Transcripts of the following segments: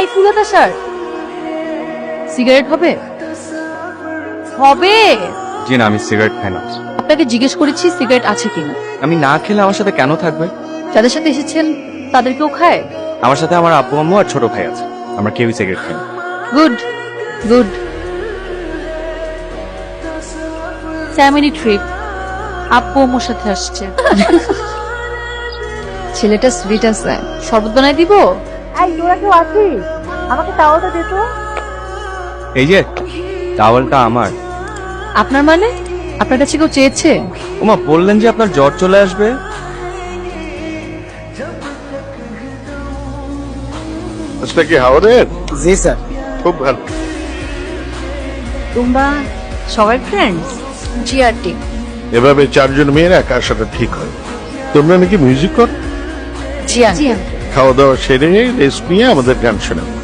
এই ফুলাতা sir, cigarette হবে? হবে। জি না, আমি সিগারেট খাই না। আপনাকে জিজ্ঞেস করেছি সিগারেট আছে কিনা। আমি না খেলে আমার সাথে কেন থাকবে? যাদের সাথে এসেছেন তাদেরকেও খায়? আমার সাথে আমার আব্বু আম্মু আর ছোট ভাই আছে, আমরা কেউই সিগারেট খাই না। Good good. ফ্যামিলি ট্রিপ, আব্বু আম্মুর সাথে আসছে। ছেলেটা সুইট আছে, শরবত বানাই দিব? এই তোরা কেউ আছিস? আমাকে টাওয়ালটা দে তো। এই যে টাওয়ালটা আমার। আপনার মানে? আপনার কাছে কেউ চেয়েছে? ওমা, বললেন যে আপনার জ্বর চলে আসবে। আজটা কি হাওড়ের? জি স্যার। খুব ভালো। তোমরা সবাই ফ্রেন্ডস? জিআরটি। এভাবে চারজন মেয়ের একার সাথে ঠিক হয়। তোমরা নাকি মিউজিক কর? জিআরটি। খাওয়া দাওয়া সেরে রেস্ট নিয়ে আমাদের গান শোনাবো।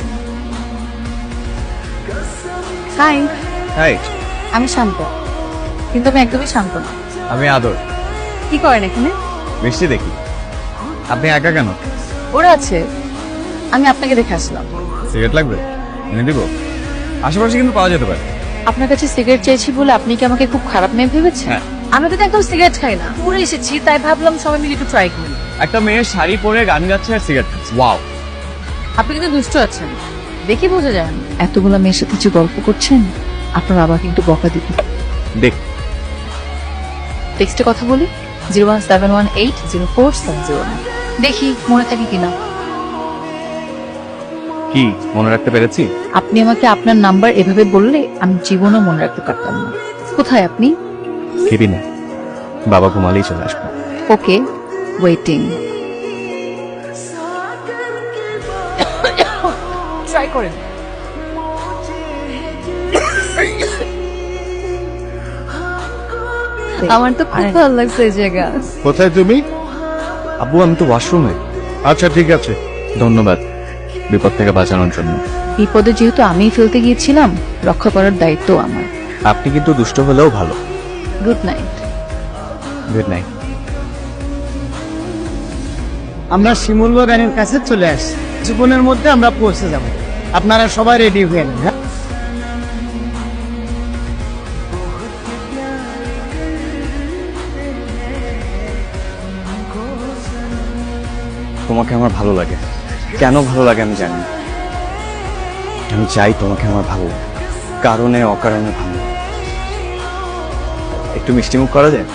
হাই, হাই, আমি শান্ত, কিন্তু আমি একদমই শান্ত না। আমি আদর। কি করেন এখানে? মিষ্টি দেখি। আপনি একা কেন? ওরা আছে, আমি আপনাকে দেখে আসলাম। সিগারেট লাগবে? এনে দিব। আশেপাশে কিন্তু পাওয়া যেতে পারে। আপনার কাছে সিগারেট চেয়েছি বলে আপনি কি আমাকে খুব খারাপ মেয়ে ভেবেছেন? হ্যাঁ। আমি তো একদম সিগারেট খাই না, পুরো এসেছি তাই ভাবলাম সবাই মিলে একটু ট্রাই করি। একটা মেয়ে শাড়ি পরে গান গাচ্ছে আর সিগারেট খাচ্ছে, ওয়াও। আপনি কিন্তু দুষ্ট আছেন, দেখি বোঝা যায় না। এতগুলো মেয়ের সাথে যে গল্প করছেন, আপনার বাবা কিন্তু বকা দিবে। দেখ, টেক্সটে কথা বলি 017180470। দেখি মনে থাকে কিনা। কি মনে রাখতে পেরেছি? আপনি আমাকে আপনার নাম্বার এভাবে বললে আমি জীবনও মনে রাখতে পারতাম না। কোথায় আপনি? কেবিনে। বাবা ঘুমালেই চলে আসবে। ওকে, ওয়েটিং। ট্রাই করেন। আমার তো খুব ভালো লাগছে এই জায়গা। কোথায় তুমি? আব্বু, আমি তো ওয়াশরুমে। আচ্ছা ঠিক আছে। ধন্যবাদ বিপদ থেকে বাঁচানোর জন্য। বিপদে যেহেতু আমিই ফেলতে গিয়েছিলাম, রক্ষা করার দায়িত্ব আমার। আপনি কিন্তু দুষ্ট হলেও ভালো। Good night. Good night. আমরা শিমুল বাগানের কাছে চলে আসছি, জীবনের মধ্যে আমরা পৌঁছে যাব। আপনারা সবাই রেডি হয়ে নেন। হ্যাঁ? তোমাকে আমার ভালো লাগে। কেন ভালো লাগে আমি জানি না। আমি চাই তোমাকে আমার ভালো লাগে, কারণে অকারণে ভালো লাগে। একটু মিষ্টি মুখ করা যায়?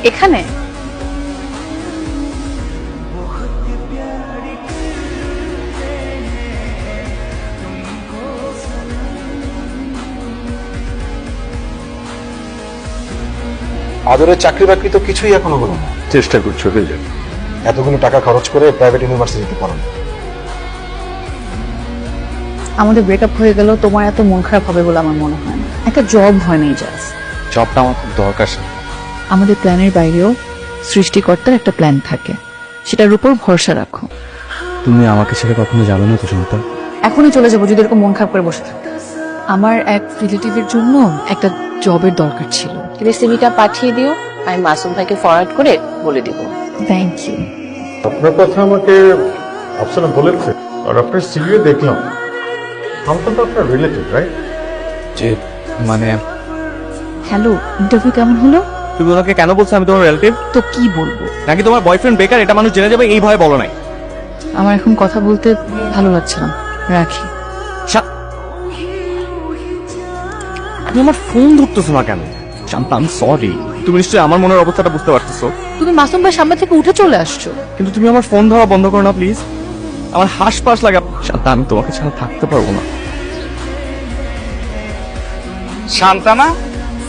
এখানে আদরের চাকরি বাকরি তো কিছুই এখনো হলো না। চেষ্টা করছো হয়ে যাবে। এতগুলো টাকা খরচ করে প্রাইভেট ইউনিভার্সিটিতে পড়ানো। আমাদের ব্রেকআপ হয়ে গেল, তোমার এত মন খারাপ হবে বলে আমার মনে হয় না। একটা জব হয় নাই জাস্ট। জবটা আমার খুব দরকার ছিল। আমাদের প্ল্যানের বাইরেও সৃষ্টিকর্তার একটা প্ল্যান থাকে, সেটার উপর ভরসা রাখো। তুমি আমাকে ছেড়ে কখনো যাবে না তো সুমিতা? এখনই চলে যাবো যদি এরকম মন খারাপ করে বসে থাকো। আমার এক রিলেটিভের জন্য একটা জবের দরকার ছিল। রেসিপিটা পাঠিয়ে দিও, আমি মাসুম ভাইকে ফরওয়ার্ড করে বলে দিব। Thank you. আপনার কথা আমাকে আফসানা বলেছে, আর আপনার সিভিও দেখলাম। আমরা তো আপনার রিলেটিভ, রাইট? যে মানে হ্যালো, ইন্টারভিউ কেমন হলো? তুমি ওনাকে কেন বলছো আমি তোমার রিলেটিভ? তো কি বলবো? নাকি তোমার বয়ফ্রেন্ড বেকার এটা মানুষ জেনে যাবে এই ভয়ে বলো নাই? আমার এখন কথা বলতে ভালো লাগছে না, রাখি। তুমি আমার ফোন ধরতেছো না কেন? শান্তা, আমি সরি। তুমি নিশ্চয়ই আমার মনের অবস্থাটা বুঝতে পারতেছো। তুমি মাসুম ভাই সামনে থেকে উঠে চলে আসছো। কিন্তু তুমি আমার ফোন ধরা বন্ধ করো না প্লিজ। আমার হাসপাস লাগে। শান্তা, আমি তোমাকে ছাড়া থাকতে পারবো না। শান্তানা,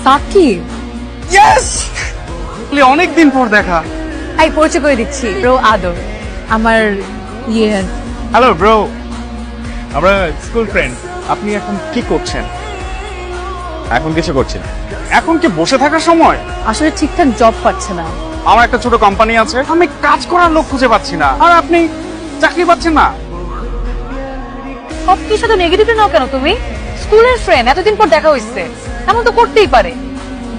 সাকিব, ইয়েস, অনেকদিন পর দেখা। এই পরিচয় করে দিচ্ছি, ব্রো আদর, আমার ইয়ে। হ্যালো ব্রো, আমরা স্কুল ফ্রেন্ড। আপনি এখন কি করছেন? এখন কিছু করছি না। এখন কি বসে থাকার সময়? আসলে ঠিকঠাক জব পাচ্ছে না। আমার একটা ছোট কোম্পানি আছে, আমি কাজ করার লোক খুঁজে পাচ্ছি না, আর আপনি চাকরি পাচ্ছেন না। সব কিছু তো নেগেটিভ নাও কেন তুমি? স্কুলের ফ্রেন্ড, এতদিন পর দেখা হইছে, এমন তো করতেই পারে।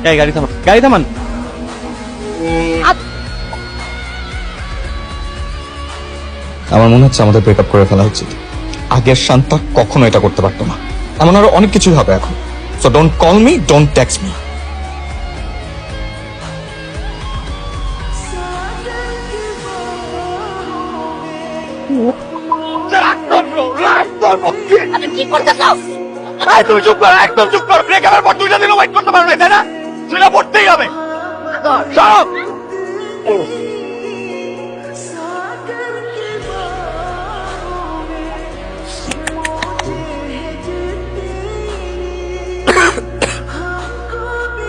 এই গাড়ি থামান, গাড়ি থামান। আমার মনে হচ্ছে আমাদের ব্রেকআপ করে ফেলা উচিত। আগের শান্তা কখনো এটা করতে পারতো না। এমন আরো অনেক কিছুই হবে এখন। So don't call me, don't text me. তুমি চুপ করো, একদম চুপ করো। ব্রেক আমার পর 2টা দিন ওয়েট করতে পারবে, তাই না? তুইটা পড়তেই হবে। সব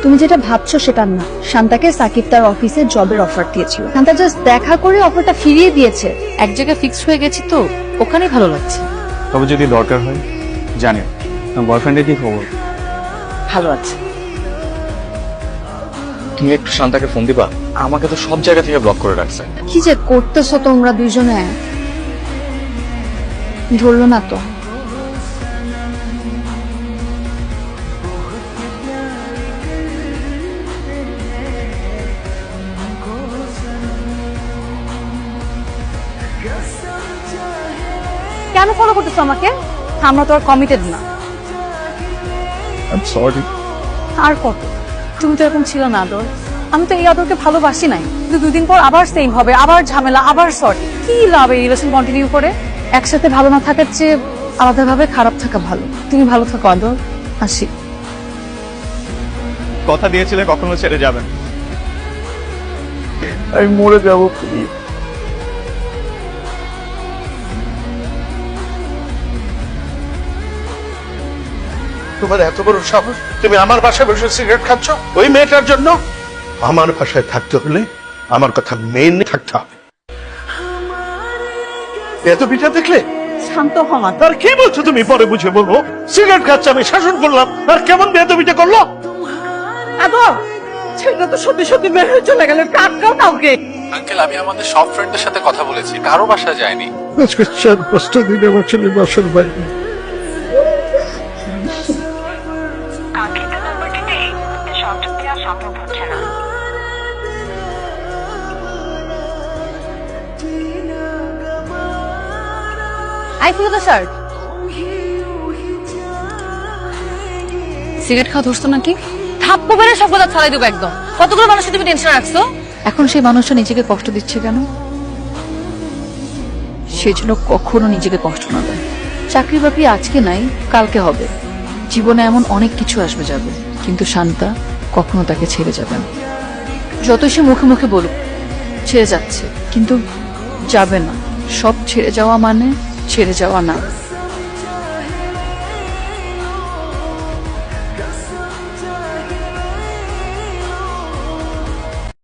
তুমি যেটা ভাবছো সেটা না। শান্তাকে সাকিব তার অফিসে জবের অফার দিয়েছিল, শান্তা জাস্ট দেখা করে অফারটা ফিরিয়ে দিয়েছে। এক জায়গায় ফিক্স হয়ে গেছি তো, ওখানেই ভালো লাগছে। তবে যদি দরকার হয় জানেন আমার বয়ফ্রেন্ডের কি খবর? ভালো আছে। তুমি একটু শান্তাকে ফোন দিবা? আমাকে তো সব জায়গা থেকে ব্লক করে রাখছে। কি যে করতেছো তোমরা দুইজনে, ধরলো না তো। কেন ফলো করতেছো আমাকে? আমরা তো আর কমিটেড না। I am sorry. আর কত? তুমি তো এরকম ছিল না আদর। আমি তো এই আদরকে ভালোবাসি নাই, কিন্তু 2 দিন পর আবার সেম হবে, আবার ঝামেলা, আবার সরি। কি লাভ এই রিলেশন কন্টিনিউ করে? একসাথে ভালো না থাকার চেয়ে আলাদাভাবে খারাপ থাকা ভালো। তুমি ভালো থাকো আদর, আসি। কথা দিয়েছিলে কখনো ছেড়ে যাবেন। আমি মরে যাবো প্লিজ। তোমার এত বড় সাহস, তুমি আমার বাসায় বসে সিগারেট খাচ্ছ ওই মেয়েটার জন্য? আমার বাসায় থাকতে হলে আমার কথা মেনে থাকতে হবে। এত পিঠা দেখলে? শান্ত হ মা। আর কি বলছো তুমি? পরে বুঝে বলবো। সিগারেট খাচ্ছে আমি শাসন করলাম, আর কেমন বেয়াদবিটা করলো? আদর, ছেলেটা তো সত্যি সত্যি বের হয়ে চলে গেল। কাটকাও কাউকে। আঙ্কেল, আমি আমাদের সব ফ্রেন্ডদের সাথে কথা বলেছি, কারো বাসায় যায়নি। আজকে 4-5টা দিন আমার ছেলে বাসার বাইরে। I feel the shirt. Cigarette খাওয়া ধরছো নাকি? থাপ্পো মেরে সব কথা ছাড়াই দেবো একদম। কতগুলো মানুষের তুমি টেনশন রাখছো? এখন সেই মানুষটা নিজেকে কষ্ট দিচ্ছে কেন? সেই জন্য কখনো নিজেকে কষ্ট না দেয়। চাকরি বাকরি আজকে নাই, কালকে হবে। জীবনে এমন অনেক কিছু আসবে যাবে, কিন্তু শান্তা কখনো তাকে ছেড়ে যাবে না। যতই সে মুখে মুখে বলুক ছেড়ে যাচ্ছে, কিন্তু যাবে না। সব ছেড়ে যাওয়া মানে ছেড়ে যাওয়া না।